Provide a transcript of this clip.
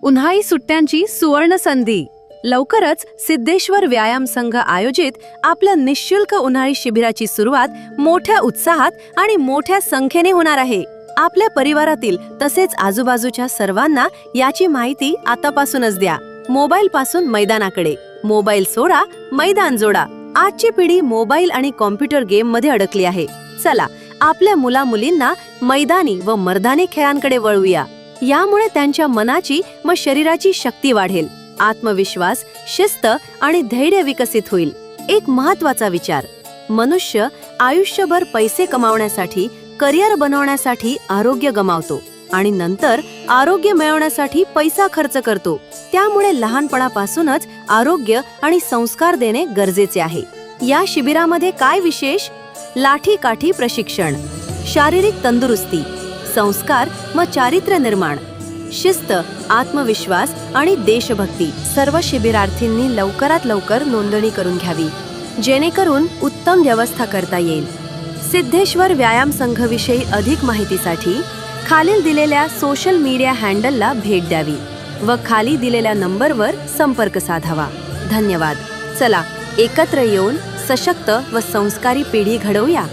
उन्हाळी सुट्ट्यांची सुवर्ण संधी. लवकरच सिद्धेश्वर व्यायाम संघ आयोजित आपल्या निःशुल्क उन्हाळी शिबिराची सुरुवात मोठ्या उत्साहात आणि मोठ्या संख्येने होणार आहे. आपल्या परिवारातील तसेच आजूबाजूच्या सर्वांना याची माहिती आतापासूनच द्या. मोबाईल पासून मैदानाकडे. मोबाईल सोडा, मैदान जोडा. आजची पिढी मोबाईल आणि कॉम्प्युटर गेम मध्ये अडकली आहे. चला आपल्या मुला-मुलींना मैदानी व मर्दानी खेळांकडे वळवूया. यामुळे त्यांच्या मनाची व शरीराची शक्ती वाढेल, आत्मविश्वास, शिस्त आणि धैर्य विकसित होईल. एक महत्त्वाचा विचार: मनुष्य आयुष्यभर पैसे कमावण्यासाठी, करिअर बनवण्यासाठी आरोग्य गमावतो आणि नंतर आरोग्य मिळवण्यासाठी पैसा खर्च करतो. त्यामुळे लहानपणापासूनच आरोग्य आणि संस्कार देणे गरजेचे आहे. या शिबिरामध्ये काय विशेष? लाठी-काठी प्रशिक्षण, शारीरिक तंदुरुस्ती, संस्कार व चारित्र्य निर्माण, शिस्त, आत्मविश्वास आणि देशभक्ती. सर्व शिबिरार्थींनी लवकरात लवकर नोंदणी करून घ्यावी, जेणेकरून उत्तम व्यवस्था करता येईल. सिद्धेश्वर व्यायाम संघविषयी अधिक माहितीसाठी खालील दिलेल्या सोशल मीडिया हँडलला भेट द्यावी व खाली दिलेल्या नंबरवर संपर्क साधावा. धन्यवाद. चला एकत्र येऊन सशक्त व संस्कारी पिढी घडवूया.